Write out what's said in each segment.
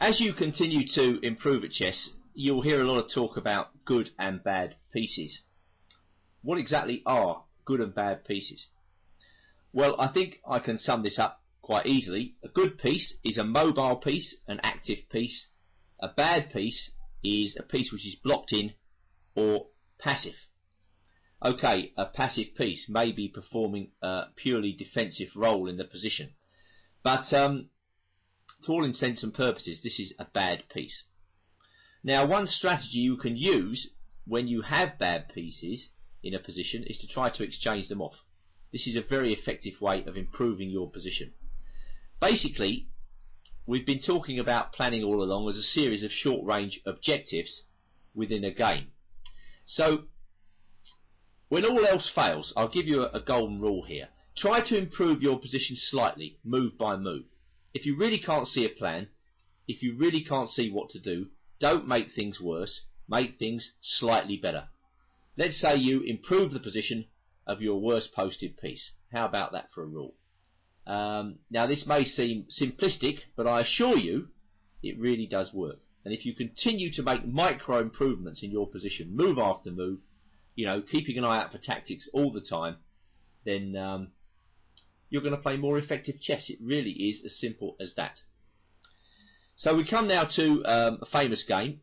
As you continue to improve at chess, you'll hear a lot of talk about good and bad pieces. What exactly are good and bad pieces? Well, I think I can sum this up quite easily. A good piece is a mobile piece, an active piece. A bad piece is a piece which is blocked in or passive. Okay, a passive piece may be performing a purely defensive role in the position, but to all intents and purposes, this is a bad piece. Now, one strategy you can use when you have bad pieces in a position is to try to exchange them off. This is a very effective way of improving your position. Basically, we've been talking about planning all along as a series of short-range objectives within a game. So, when all else fails, I'll give you a golden rule here. Try to improve your position slightly, move by move. If you really can't see a plan, if you really can't see what to do, don't make things worse, make things slightly better. Let's say you improve the position of your worst posted piece. How about that for a rule? Now, this may seem simplistic, but I assure you it really does work. And if you continue to make micro improvements in your position, move after move, keeping an eye out for tactics all the time, then you're going to play more effective chess. It really is as simple as that. So we come now to a famous game.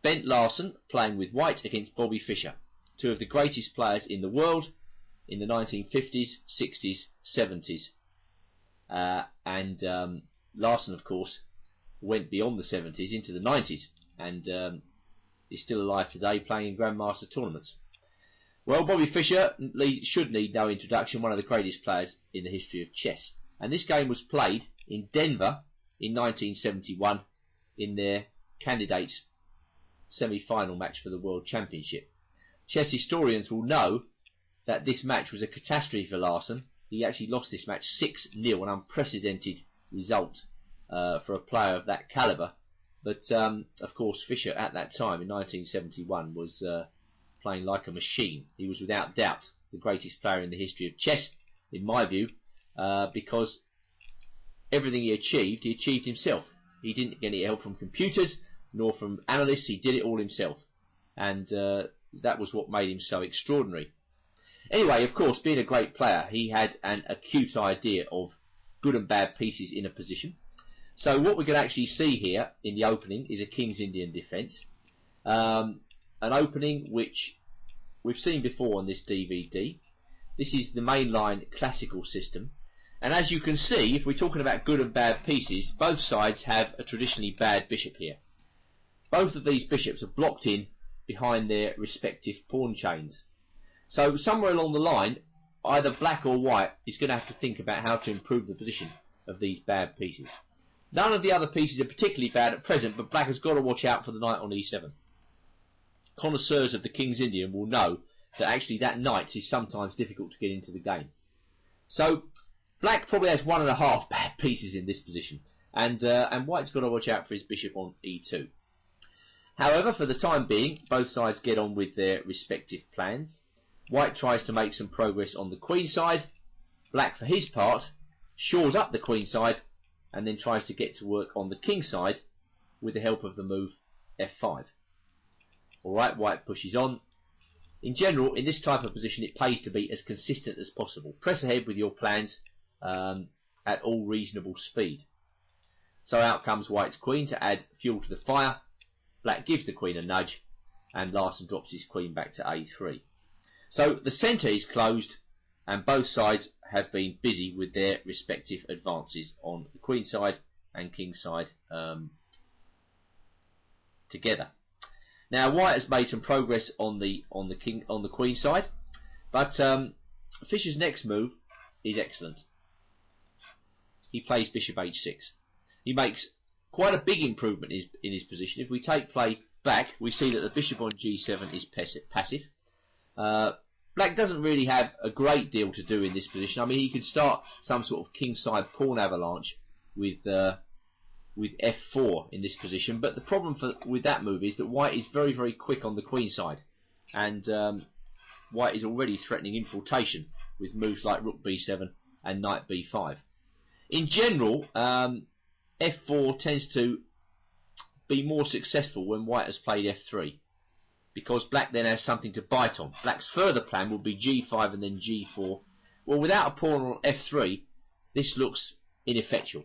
Bent Larsen playing with White against Bobby Fischer, two of the greatest players in the world in the 1950s, 60s, 70s. And Larsen, of course, went beyond the 70s into the 90s and is still alive today, playing in Grandmaster tournaments. Well, Bobby Fischer should need no introduction, one of the greatest players in the history of chess. And this game was played in Denver in 1971 in their candidates semi-final match for the World Championship. Chess historians will know that this match was a catastrophe for Larsen. He actually lost this match 6-0, an unprecedented result for a player of that calibre. But, of course, Fischer at that time in 1971 was playing like a machine. He was without doubt the greatest player in the history of chess, in my view, because everything he achieved himself. He didn't get any help from computers, nor from analysts. He did it all himself. And that was what made him so extraordinary. Anyway, of course, being a great player, he had an acute idea of good and bad pieces in a position. So what we can actually see here in the opening is a King's Indian defence. An opening which we've seen before on this DVD. This is the mainline classical system. And as you can see, if we're talking about good and bad pieces, both sides have a traditionally bad bishop here. Both of these bishops are blocked in behind their respective pawn chains. So somewhere along the line, either black or white is going to have to think about how to improve the position of these bad pieces. None of the other pieces are particularly bad at present, but black has got to watch out for the knight on e7. Connoisseurs of the King's Indian will know that actually that knight is sometimes difficult to get into the game. So black probably has 1.5 bad pieces in this position, and white's got to watch out for his bishop on e2. However, for the time being, both sides get on with their respective plans. White tries to make some progress on the queen side. Black, for his part, shores up the queen side and then tries to get to work on the king side with the help of the move f5. Alright, white pushes on. In general, in this type of position, it pays to be as consistent as possible. Press ahead with your plans at all reasonable speed. So out comes white's queen to add fuel to the fire. Black gives the queen a nudge, and Larsen drops his queen back to a3. So the centre is closed, and both sides have been busy with their respective advances on the queen side and king side together. Now white has made some progress on the queen side, but Fischer's next move is excellent. He plays bishop h6. He makes quite a big improvement in his position. If we take play back, we see that the bishop on g7 is passive. Black doesn't really have a great deal to do in this position. I mean, he could start some sort of kingside pawn avalanche with f4 in this position, but the problem with that move is that white is very, very quick on the queen side, and white is already threatening infiltration with moves like rook b7 and knight b5. In general, f4 tends to be more successful when white has played f3, because black then has something to bite on. Black's further plan will be g5 and then g4. Well, without a pawn on f3, this looks ineffectual.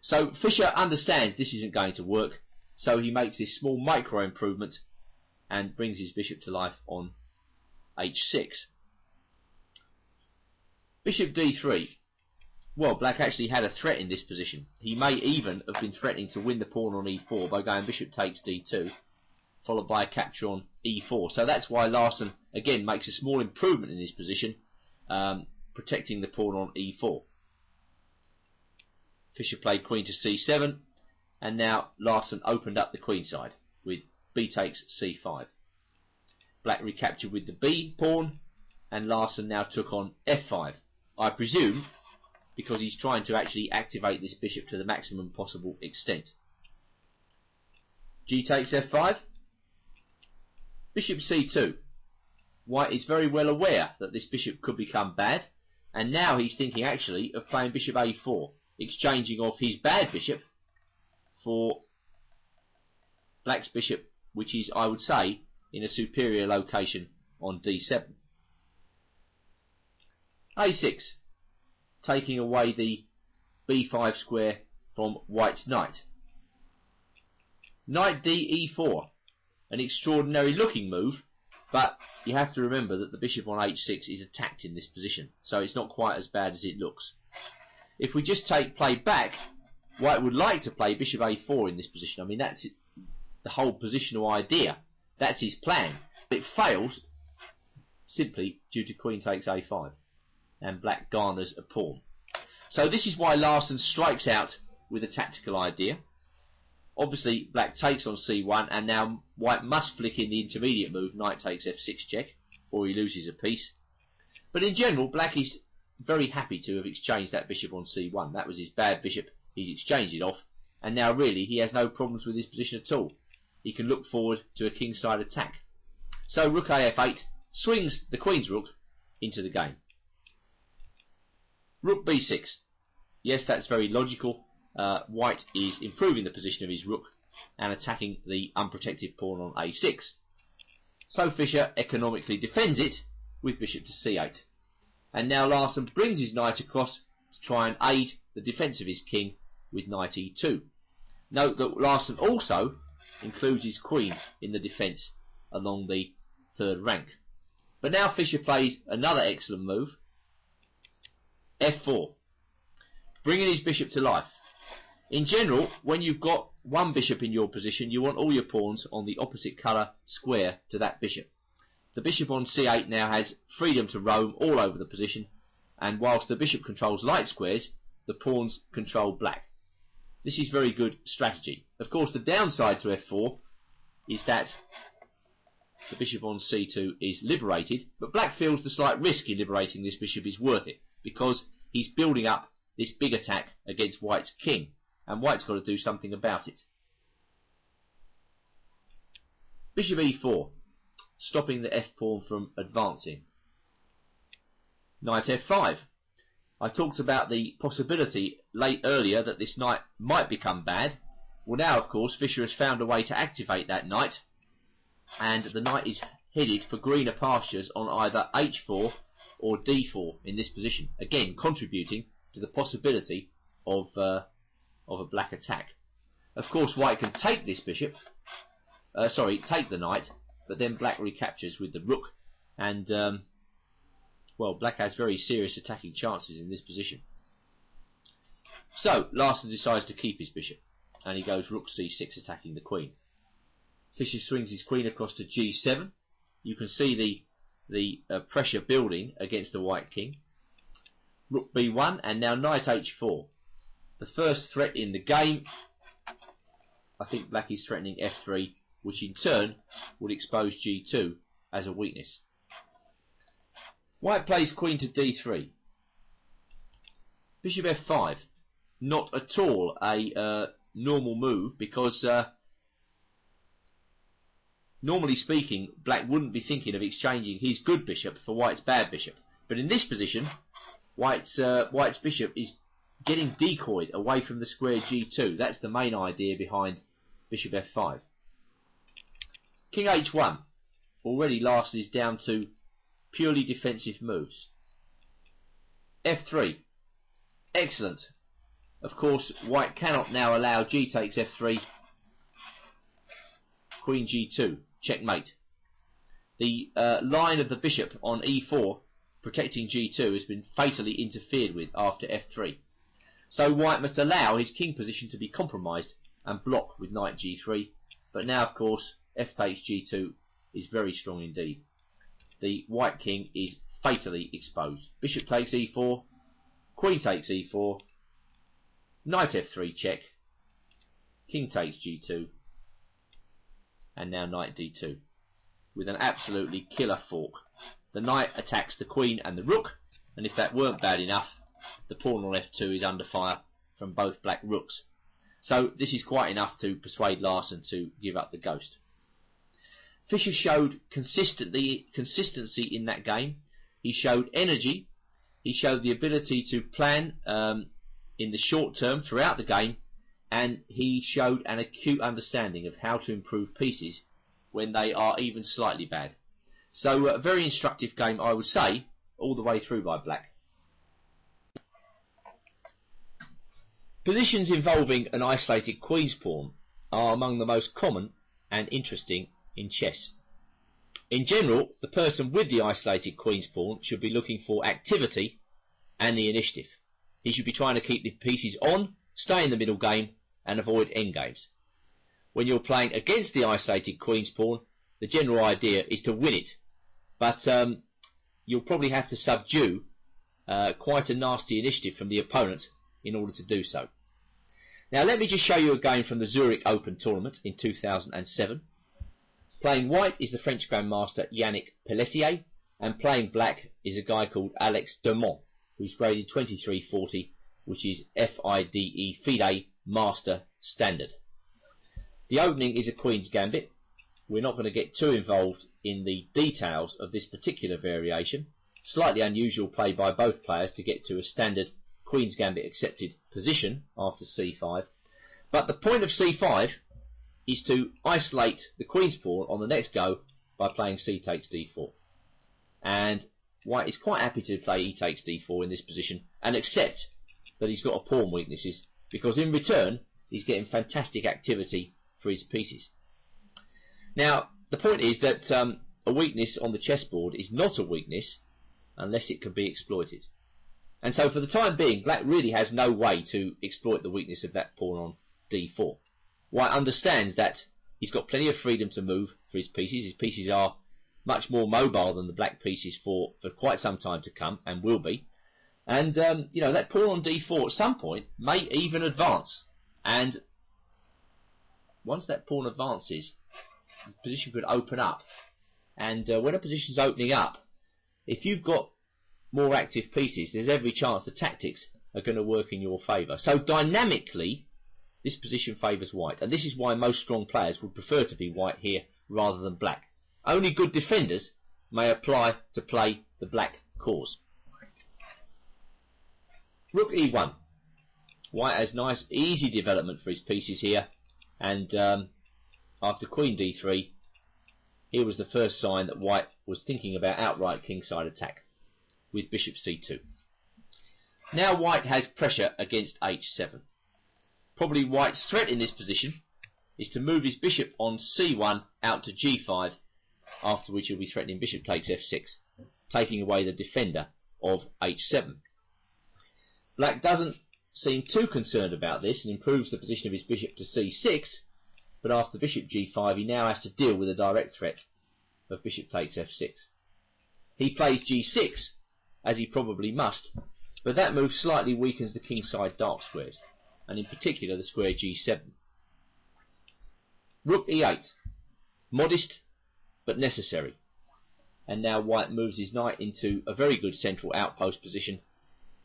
So Fischer understands this isn't going to work, so he makes this small micro improvement and brings his bishop to life on h6. Bishop d3. Well, black actually had a threat in this position. He may even have been threatening to win the pawn on e4 by going bishop takes d2, followed by a capture on e4. So that's why Larsen again makes a small improvement in his position, protecting the pawn on e4. Fischer played queen to c7, and now Larsen opened up the queen side with b takes c5. Black recaptured with the b pawn, and Larsen now took on f5. I presume because he's trying to actually activate this bishop to the maximum possible extent. G takes f5. Bishop c2. White is very well aware that this bishop could become bad, and now he's thinking actually of playing bishop a4, exchanging off his bad bishop for black's bishop, which is, I would say, in a superior location on d7. a6, taking away the b5 square from white's knight. Knight d e4, an extraordinary looking move, but you have to remember that the bishop on h6 is attacked in this position, so it's not quite as bad as it looks. If we just play back, white would like to play bishop a4 in this position. I mean, that's the whole positional idea. That's his plan. It fails simply due to queen takes a5, and black garners a pawn. So this is why Larsen strikes out with a tactical idea. Obviously, black takes on c1, and now white must flick in the intermediate move, knight takes f6 check, or he loses a piece. But in general, black is very happy to have exchanged that bishop on c1. That was his bad bishop. He's exchanged it off, and now really he has no problems with his position at all. He can look forward to a kingside attack. So rook af8 swings the queen's rook into the game. Rook b6. Yes, that's very logical. White is improving the position of his rook and attacking the unprotected pawn on a6. So Fischer economically defends it with bishop to c8. And now Larsen brings his knight across to try and aid the defence of his king with knight e2. Note that Larsen also includes his queen in the defence along the third rank. But now Fischer plays another excellent move, f4, bringing his bishop to life. In general, when you've got one bishop in your position, you want all your pawns on the opposite colour square to that bishop. The bishop on c8 now has freedom to roam all over the position, and whilst the bishop controls light squares, the pawns control black. This is very good strategy. Of course, the downside to f4 is that the bishop on c2 is liberated, but black feels the slight risk in liberating this bishop is worth it, because he's building up this big attack against white's king, and white's got to do something about it. Bishop e4, stopping the f-pawn from advancing. Knight f5. I talked about the possibility earlier that this knight might become bad. Well, now, of course, Fischer has found a way to activate that knight, and the knight is headed for greener pastures on either h4 or d4 in this position, again contributing to the possibility of a black attack. Of course, white can take this bishop, take the knight, but then black recaptures with the rook, and well, black has very serious attacking chances in this position. So Larsen decides to keep his bishop, and he goes rook c6, attacking the queen. Fischer swings his queen across to g7. You can see the pressure building against the white king. Rook b1, and now knight h4. The first threat in the game. I think black is threatening f3, which in turn would expose g2 as a weakness. White plays queen to d3. Bishop f5. Not at all a normal move, because normally speaking, black wouldn't be thinking of exchanging his good bishop for white's bad bishop. But in this position, white's bishop is getting decoyed away from the square g2. That's the main idea behind bishop f5. King h1. Already Larsen is down to purely defensive moves. f3. Excellent. Of course, white cannot now allow g takes f3, queen g2, checkmate. The line of the bishop on e4, protecting g2, has been fatally interfered with after f3. So white must allow his king position to be compromised and block with knight g3. But now, of course, f takes g2 is very strong indeed. The white king is fatally exposed. Bishop takes e4, queen takes e4, knight f3 check, king takes g2, and now knight d2 with an absolutely killer fork. The knight attacks the queen and the rook, and if that weren't bad enough, the pawn on f2 is under fire from both black rooks. So this is quite enough to persuade Larsen to give up the ghost. Fischer showed consistency in that game. He showed energy. He showed the ability to plan in the short term throughout the game, and he showed an acute understanding of how to improve pieces when they are even slightly bad. So a very instructive game, I would say, all the way through by black. Positions involving an isolated queen's pawn are among the most common and interesting in chess. In general, the person with the isolated queen's pawn should be looking for activity and the initiative. He should be trying to keep the pieces on, stay in the middle game, and avoid endgames. When you're playing against the isolated queen's pawn, the general idea is to win it, but you'll probably have to subdue quite a nasty initiative from the opponent in order to do so. Now let me just show you a game from the Zurich Open tournament in 2007. Playing white is the French Grandmaster Yannick Pelletier, and playing black is a guy called Alex Demont, who's graded 2340, which is FIDE Master Standard. The opening is a Queen's Gambit. We're not going to get too involved in the details of this particular variation. Slightly unusual play by both players to get to a standard Queen's Gambit accepted position after c5. But the point of c5 is to isolate the Queen's pawn on the next go by playing c takes d4. And white is quite happy to play e takes d4 in this position and accept that he's got a pawn weaknesses, because in return he's getting fantastic activity for his pieces. Now the point is that a weakness on the chessboard is not a weakness unless it can be exploited. And so for the time being, black really has no way to exploit the weakness of that pawn on d4. White understands that he's got plenty of freedom to move for his pieces. His pieces are much more mobile than the black pieces for quite some time to come, and will be. And you know, that pawn on d4 at some point may even advance. And once that pawn advances, the position could open up. And when a position's opening up, if you've got more active pieces, there's every chance the tactics are going to work in your favour. So dynamically, this position favours white, and this is why most strong players would prefer to be white here rather than black. Only good defenders may apply to play the black cause. Rook e1. White has nice easy development for his pieces here, and after queen d3, here was the first sign that white was thinking about outright kingside attack with bishop c2. Now white has pressure against h7. Probably white's threat in this position is to move his bishop on c1 out to g5, after which he'll be threatening bishop takes f6, taking away the defender of h7. Black doesn't seem too concerned about this and improves the position of his bishop to c6, but after bishop g5 he now has to deal with a direct threat of bishop takes f6. He plays g6, as he probably must, but that move slightly weakens the kingside dark squares, and in particular the square g7. Rook e8. Modest but necessary. And now white moves his knight into a very good central outpost position,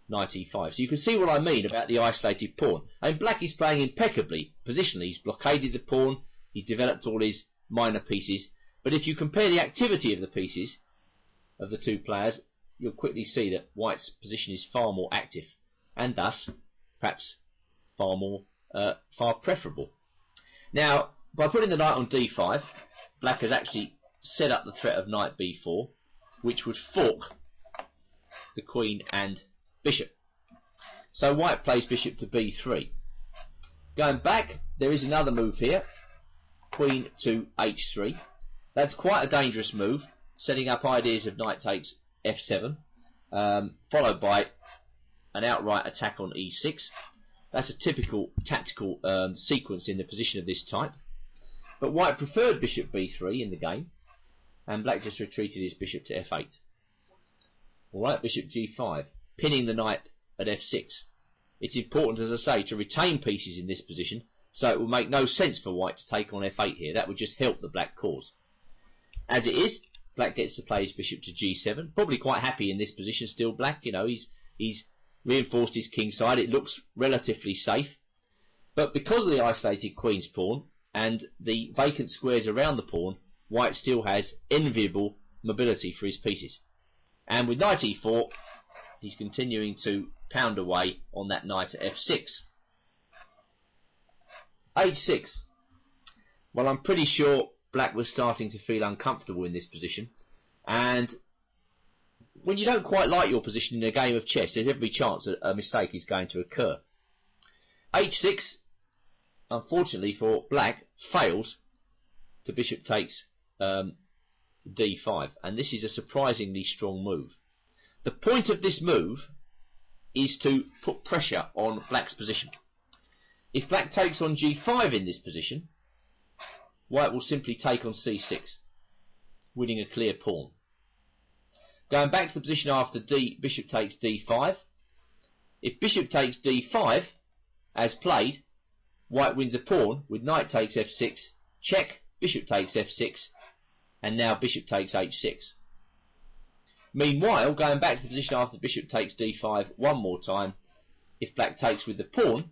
knight e5. So you can see what I mean about the isolated pawn. And black is playing impeccably positionally. He's blockaded the pawn, he's developed all his minor pieces. But if you compare the activity of the pieces of the two players, you'll quickly see that white's position is far more active, and thus perhaps far preferable. Now by putting the knight on d5, black has actually set up the threat of knight b4, which would fork the queen and bishop. So white plays bishop to b3. Going back, there is another move here, queen to h3. That's quite a dangerous move, setting up ideas of knight takes f7, followed by an outright attack on e6. That's a typical tactical sequence in the position of this type. But white preferred bishop b3 in the game, and black just retreated his bishop to f8. Alright, bishop g5, pinning the knight at f6. It's important, as I say, to retain pieces in this position, so it will make no sense for white to take on f8 here. That would just help the black cause. As it is, black gets to play his bishop to g7. Probably quite happy in this position still, black. You know, he's reinforced his king side. It looks relatively safe. But because of the isolated queen's pawn and the vacant squares around the pawn, white still has enviable mobility for his pieces. And with knight e4, he's continuing to pound away on that knight at f6. h6. Well, I'm pretty sure black was starting to feel uncomfortable in this position. And when you don't quite like your position in a game of chess, there's every chance that a mistake is going to occur. h6, unfortunately for black, fails to bishop takes d5. And this is a surprisingly strong move. The point of this move is to put pressure on black's position. If black takes on g5 in this position, white will simply take on c6, winning a clear pawn. Going back to the position after bishop takes d5, if bishop takes d5, as played, white wins a pawn with knight takes f6, check, bishop takes f6, and now bishop takes h6. Meanwhile, going back to the position after bishop takes d5 one more time, if black takes with the pawn,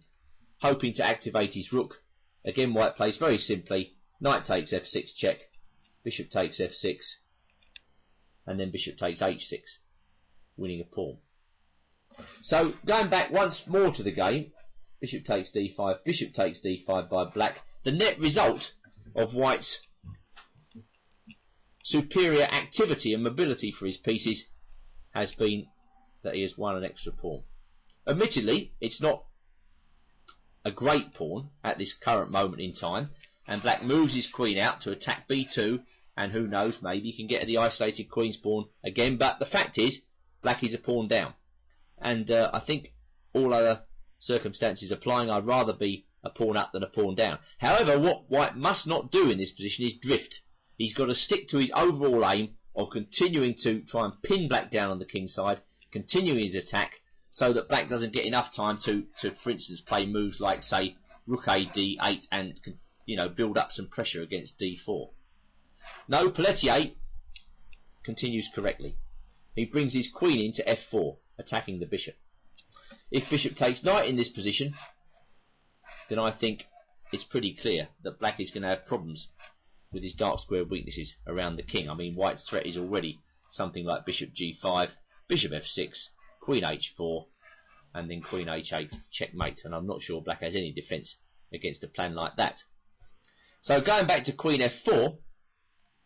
hoping to activate his rook, again white plays very simply, knight takes f6 check, bishop takes f6, and then bishop takes h6, winning a pawn. So going back once more to the game, bishop takes d5, bishop takes d5 by black. The net result of white's superior activity and mobility for his pieces has been that he has won an extra pawn. Admittedly, it's not a great pawn at this current moment in time, and black moves his queen out to attack b2, and who knows, maybe he can get the isolated queen's pawn again, but the fact is, black is a pawn down. And I think all other circumstances applying, I'd rather be a pawn up than a pawn down. However, what white must not do in this position is drift. He's got to stick to his overall aim of continuing to try and pin black down on the king side, continuing his attack, so that black doesn't get enough time to for instance, play moves like, say, rook a d8 and, you know, build up some pressure against d4. No, Pelletier continues correctly. He brings his queen into f4, attacking the bishop. If bishop takes knight in this position, then I think it's pretty clear that black is going to have problems with his dark square weaknesses around the king. I mean, white's threat is already something like bishop g5, bishop f6, queen h4, and then queen h8, checkmate. And I'm not sure black has any defence against a plan like that. So going back to queen f4,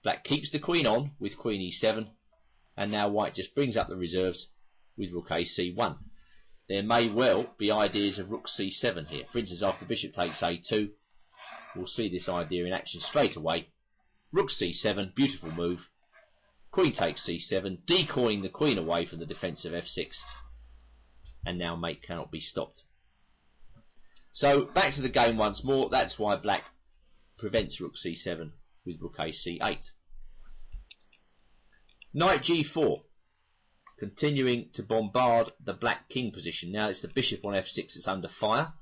black keeps the queen on with queen e7, and now white just brings up the reserves with rook a c1. There may well be ideas of rook c7 here. For instance, after bishop takes a2, we'll see this idea in action straight away. Rook c7, beautiful move. Queen takes c7, decoying the queen away from the defence of f6. And now mate cannot be stopped. So back to the game once more. That's why black prevents rook c7 with rook a c8. Knight g4. Continuing to bombard the black king position. Now it's the bishop on f6 that's under fire.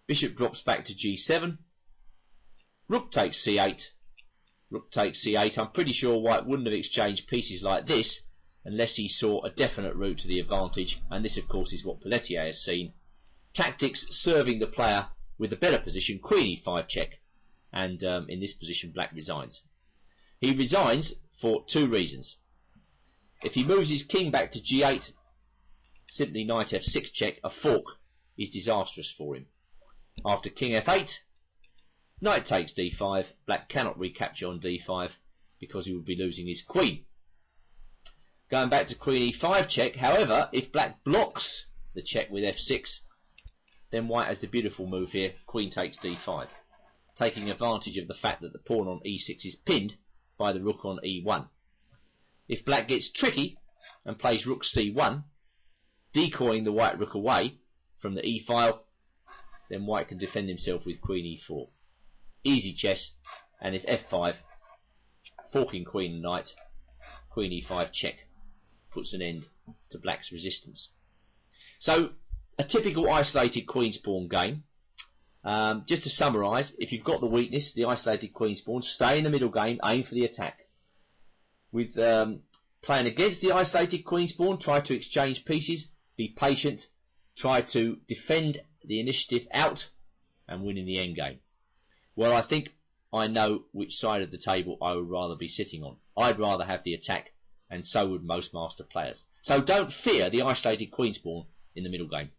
Bishop drops back to g7. Rook takes c8. Rook takes c8. I'm pretty sure white wouldn't have exchanged pieces like this unless he saw a definite route to the advantage, and this of course is what Pelletier has seen. Tactics serving the player with a better position, queen e5 check, and in this position black resigns. He resigns for two reasons. If he moves his king back to g8, simply knight f6 check, a fork is disastrous for him. After king f8, Knight takes d5. Black cannot recapture on d5 because he would be losing his queen. Going back to queen e5 check. However, if black blocks the check with f6, then white has the beautiful move here. Queen takes d5, taking advantage of the fact that the pawn on e6 is pinned by the rook on e1. If black gets tricky and plays rook c1, decoying the white rook away from the e-file, then white can defend himself with queen e4. Easy chess. And if f5, forking queen and knight, queen e5 check puts an end to black's resistance. So, a typical isolated queen's pawn game. Just to summarise, if you've got the weakness, the isolated queen's pawn, stay in the middle game, aim for the attack. With playing against the isolated queen's pawn, try to exchange pieces, be patient, try to defend the initiative out, and win in the endgame. Well, I think I know which side of the table I would rather be sitting on. I'd rather have the attack, and so would most master players. So don't fear the isolated queen's pawn in the middle game.